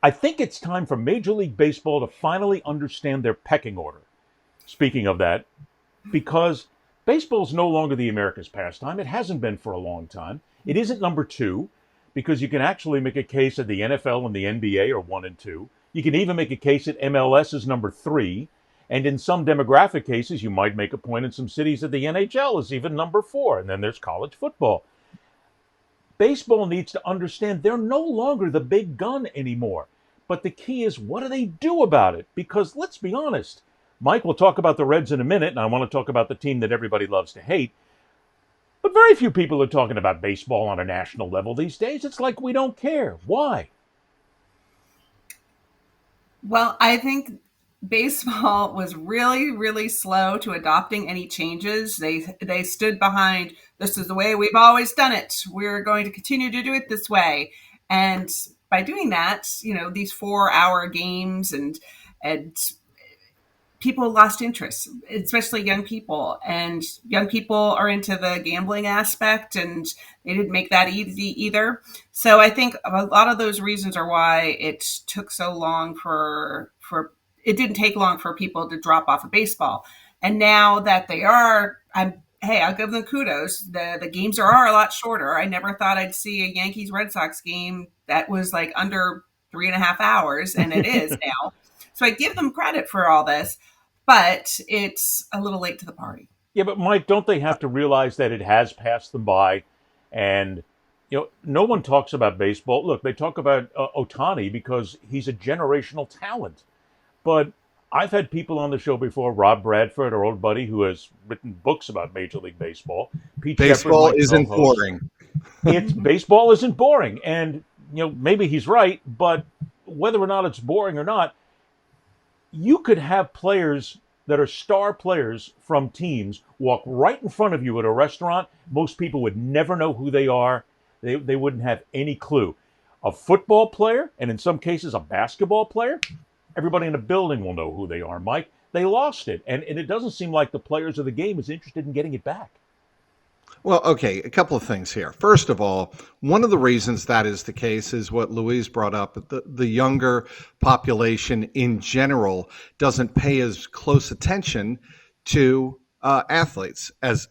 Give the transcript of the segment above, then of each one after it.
I think it's time for Major League Baseball to finally understand their pecking order. Speaking of that, because baseball is no longer the America's pastime. It hasn't been for a long time. It isn't number two, because you can actually make a case that the NFL and the NBA are one and two. You can even make a case that MLS is number three. And in some demographic cases, you might make a point in some cities that the NHL is even number four. And then there's college football. Baseball needs to understand they're no longer the big gun anymore. But the key is, what do they do about it? Because let's be honest, Mike, we'll talk about the Reds in a minute, and I want to talk about the team that everybody loves to hate. But very few people are talking about baseball on a national level these days. It's like we don't care. Why? Well, I think baseball was really, really slow to adopting any changes. They stood behind, this is the way we've always done it. We're going to continue to do it this way. And by doing that, these 4-hour games and people lost interest, especially young people. And young people are into the gambling aspect, and they didn't make that easy either. So I think a lot of those reasons are why it took so long it didn't take long for people to drop off of baseball. And now that they are, I'll give them kudos. The games are a lot shorter. I never thought I'd see a Yankees Red Sox game that was like under 3.5 hours, and it is now. So I give them credit for all this, but it's a little late to the party. Yeah, but Mike, don't they have to realize that it has passed them by? And, no one talks about baseball. Look, they talk about Ohtani because he's a generational talent. But I've had people on the show before, Rob Bradford, our old buddy, who has written books about Major League Baseball. Pete baseball Shepard, isn't boring. Baseball isn't boring. And, maybe he's right, but whether or not it's boring or not, you could have players that are star players from teams walk right in front of you at a restaurant. Most people would never know who they are. They wouldn't have any clue. A football player, and in some cases a basketball player, everybody in the building will know who they are, Mike. They lost it, and it doesn't seem like the players of the game is interested in getting it back. Well, okay, a couple of things here. First of all, one of the reasons that is the case is what Louise brought up. The younger population in general doesn't pay as close attention to athletes as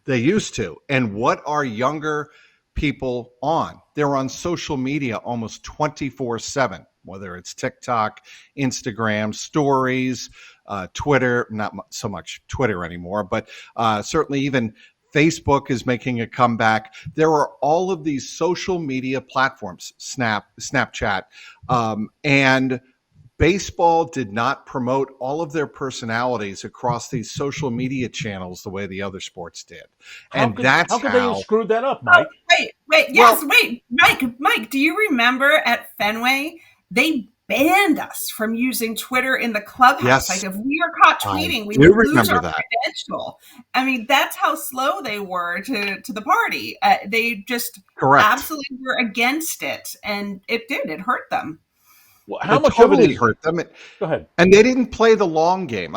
they used to. And what are younger people on? They're on social media almost 24/7, whether it's TikTok, Instagram, stories, Twitter, not so much Twitter anymore, but certainly even Facebook is making a comeback. There are all of these social media platforms, Snapchat, and baseball did not promote all of their personalities across these social media channels the way the other sports did. How could they have screwed that up, Mike? Mike, do you remember at Fenway, they banned us from using Twitter in the clubhouse? Yes. Like if we were caught tweeting, we would lose our credential. I mean, that's how slow they were to the party. They just absolutely were against it, and it hurt them. Well, how much of it hurt them? Go ahead. And they didn't play the long game.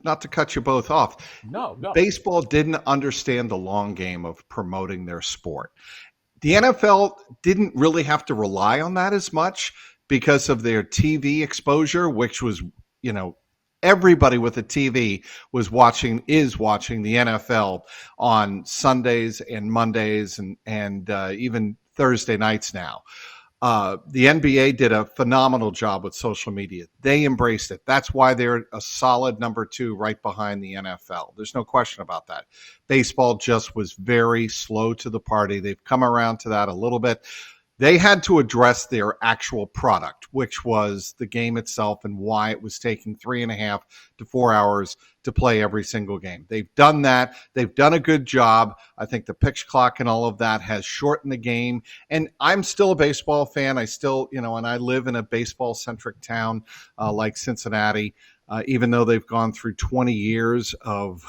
Not to cut you both off. No. Baseball didn't understand the long game of promoting their sport. The NFL didn't really have to rely on that as much because of their TV exposure, which was, everybody with a TV is watching the NFL on Sundays and Mondays and even Thursday nights now. The NBA did a phenomenal job with social media. They embraced it. That's why they're a solid number 2 right behind the NFL. There's no question about that. Baseball just was very slow to the party. They've come around to that a little bit. They had to address their actual product, which was the game itself and why it was taking 3.5 to 4 hours to play every single game. They've done that. They've done a good job. I think the pitch clock and all of that has shortened the game. And I'm still a baseball fan. I still, and I live in a baseball-centric town like Cincinnati. Even though they've gone through 20 years of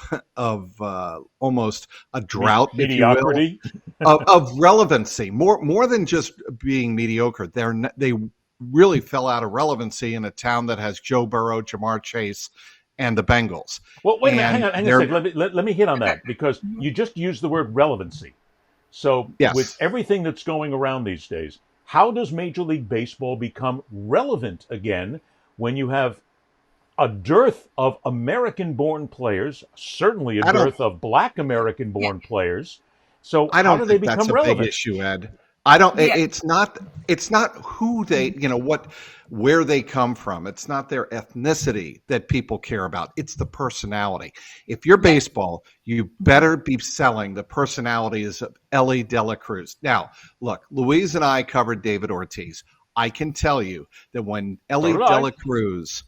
almost a drought, mediocrity, of relevancy, more than just being mediocre. They really fell out of relevancy in a town that has Joe Burrow, Jamar Chase, and the Bengals. Well, wait a minute, hang on a second. Let me hit on that because you just used the word relevancy. So with everything that's going around these days, how does Major League Baseball become relevant again when you have a dearth of American-born players, certainly a I don't dearth of Black Yeah. American-born players? So I how don't do they think that's become a big relevant? issue, Ed. I don't. Yeah. It's not who they. Where they come from. It's not their ethnicity that people care about. It's the personality. If you're Yeah. baseball, you better be selling the personalities of Ellie De La Cruz. Now, look, Louise and I covered David Ortiz. I can tell you that when So Ellie did De I. La Cruz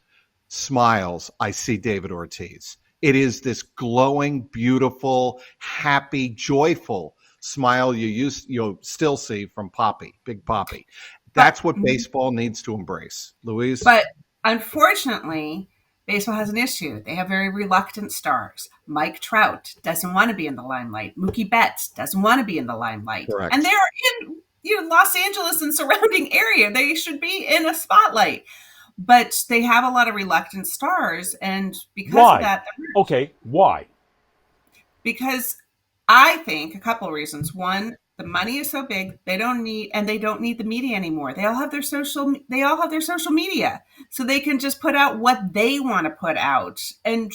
smiles, I see David Ortiz. It is this glowing, beautiful, happy, joyful smile you'll still see from Poppy, Big Poppy. But That's what baseball needs to embrace. Louise? but unfortunately, baseball has an issue. They have very reluctant stars. Mike Trout doesn't want to be in the limelight. Mookie Betts doesn't want to be in the limelight. And Correct. they're in Los Angeles and surrounding area. They should be in a spotlight. But they have a lot of reluctant stars, and because of Why? that, Okay, why? because I think a couple of reasons. One, the money is so big, they don't need the media anymore. They all have their social media. So they can just put out what they want to put out. And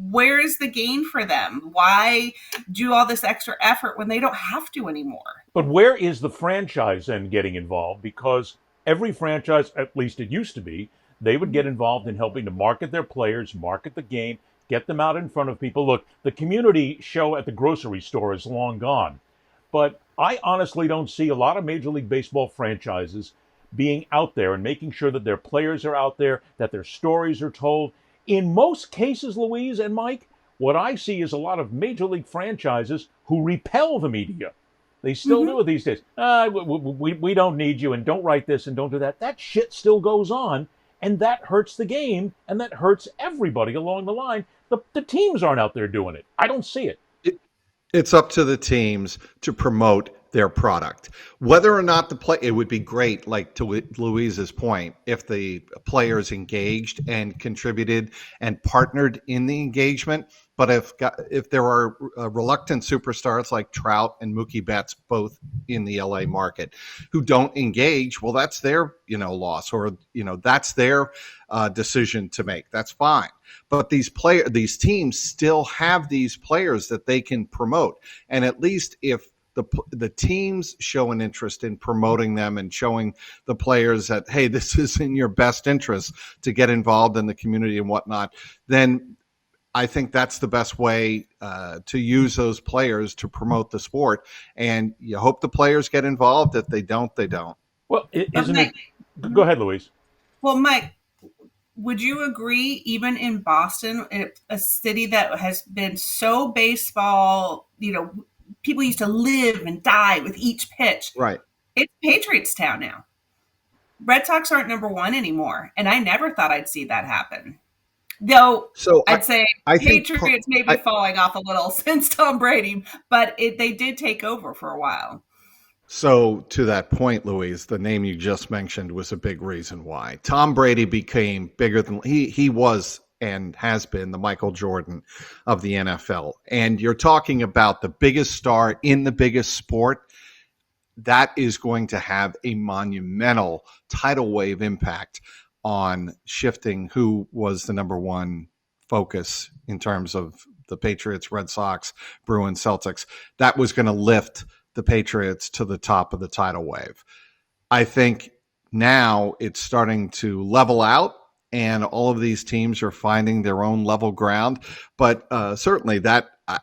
where is the gain for them? Why do all this extra effort when they don't have to anymore? But where is the franchise then getting involved? Because every franchise, at least it used to be, they would get involved in helping to market their players, market the game, get them out in front of people. Look, the community show at the grocery store is long gone. But I honestly don't see a lot of Major League Baseball franchises being out there and making sure that their players are out there, that their stories are told. In most cases, Louise and Mike, what I see is a lot of Major League franchises who repel the media. They still do it these days. We don't need you, and don't write this and don't do that. That shit still goes on, and that hurts the game, and that hurts everybody along the line. The teams aren't out there doing it. I don't see it. It's up to the teams to promote their product. Whether or not it would be great, like to Louise's point, if the players engaged and contributed and partnered in the engagement. But if there are reluctant superstars like Trout and Mookie Betts, both in the LA market, who don't engage, well, that's their loss, or that's their decision to make. That's fine. But these teams still have these players that they can promote, and at least if the teams show an interest in promoting them and showing the players that, hey, this is in your best interest to get involved in the community and whatnot, then I think that's the best way to use those players to promote the sport. And you hope the players get involved. If they don't, they don't. Well, isn't Mike, it? Go ahead, Louise. Well, Mike, would you agree, even in Boston, a city that has been so baseball, people used to live and die with each pitch. Right. It's Patriots town now. Red Sox aren't number one anymore. And I never thought I'd see that happen. Though I'd say Patriots may be falling off a little since Tom Brady, but they did take over for a while. So to that point, Louise, the name you just mentioned was a big reason why. Tom Brady became bigger than he was and has been the Michael Jordan of the NFL. And you're talking about the biggest star in the biggest sport. That is going to have a monumental tidal wave impact on shifting who was the number one focus in terms of the Patriots, Red Sox, Bruins, Celtics. That was going to lift the Patriots to the top of the tidal wave. I think now it's starting to level out, and all of these teams are finding their own level ground. But certainly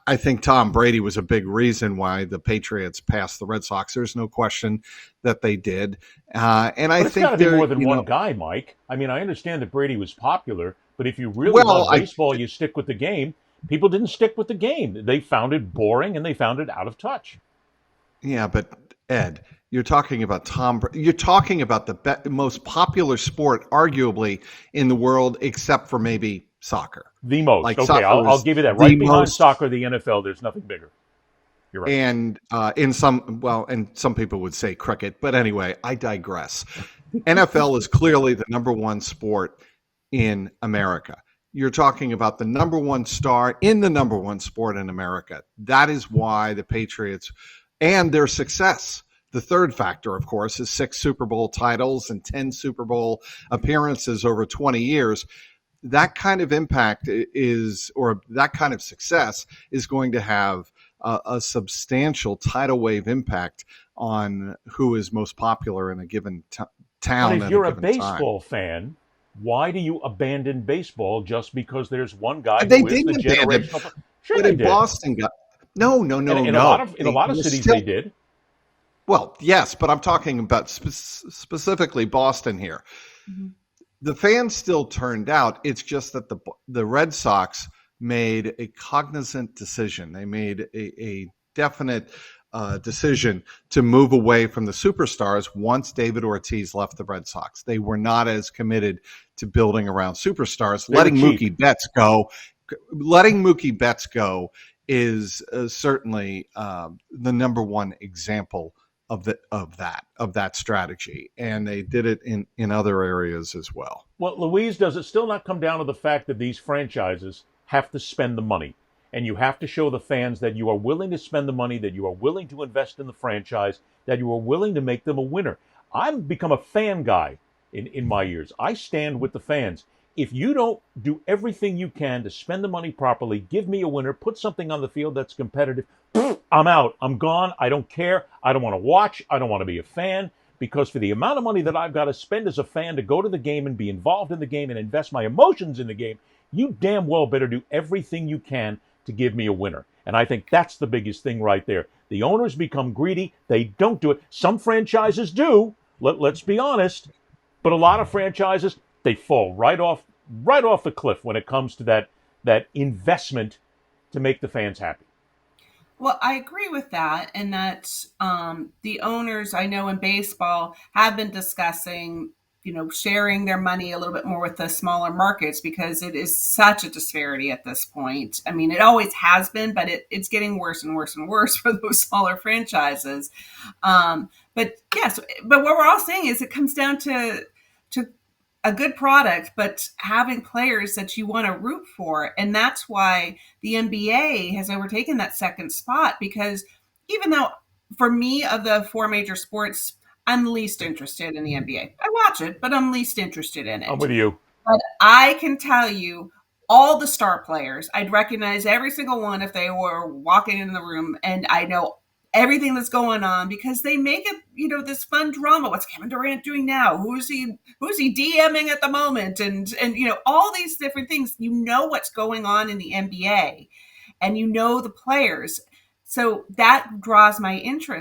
I think Tom Brady was a big reason why the Patriots passed the Red Sox. There's no question that they did. And I think it's got to be more than one guy, Mike. I mean, I understand that Brady was popular, but if you really love baseball, you stick with the game. People didn't stick with the game. They found it boring, and they found it out of touch. Yeah, but Ed, you're talking about you're talking about the most popular sport, arguably, in the world, except for maybe soccer. The most. Like okay, I'll give you that. Right behind soccer, the NFL, there's nothing bigger. You're right. And and some people would say cricket, but anyway, I digress. NFL is clearly the number one sport in America. You're talking about the number one star in the number one sport in America. That is why the Patriots and their success The third factor, of course, is 6 Super Bowl titles and 10 Super Bowl appearances over 20 years. That kind of impact or that kind of success is going to have a substantial tidal wave impact on who is most popular in a given But town if at a you're a given time. baseball fan, why do you abandon baseball just because there's one guy They who is the didn't abandon, generational? Sure, but they in did. Boston, no, no, And no, no. in a lot of You're cities, still they did. well, yes, but I'm talking about specifically Boston here. Mhm. The fans still turned out. It's just that the Red Sox made a cognizant decision. They made a definite decision to move away from the superstars once David Ortiz left the Red Sox. They were not as committed to building around superstars. They were cheap. Letting Mookie Betts go is certainly the number one example of that strategy, and they did it in other areas as well. Well, Louise, does it still not come down to the fact that these franchises have to spend the money? And you have to show the fans that you are willing to spend the money, that you are willing to invest in the franchise, that you are willing to make them a winner. I've become a fan guy in my years. I stand with the fans. If you don't do everything you can to spend the money properly, give me a winner, put something on the field that's competitive, I'm out. I'm gone. I don't care. I don't want to watch. I don't want to be a fan. Because for the amount of money that I've got to spend as a fan to go to the game and be involved in the game and invest my emotions in the game, you damn well better do everything you can to give me a winner. And I think that's the biggest thing right there. The owners become greedy. They don't do it. Some franchises do. Let's be honest. But a lot of franchises, they fall right off the cliff when it comes to that investment to make the fans happy. Well, I agree with that, and that the owners I know in baseball have been discussing, sharing their money a little bit more with the smaller markets because it is such a disparity at this point. I mean, it always has been, but it's getting worse and worse and worse for those smaller franchises. But yes, but what we're all saying is it comes down to a good product, but having players that you want to root for. And that's why the NBA has overtaken that second spot, because even though for me of the 4 major sports, I'm least interested in the NBA. I watch it, but I'm least interested in I'm it. with you. But I can tell you all the star players, I'd recognize every single one if they were walking in the room, and I know everything that's going on because they make it, this fun drama. What's Kevin Durant doing now? Who's he DMing at the moment? And all these different things. You know what's going on in the NBA, and the players. So that draws my interest.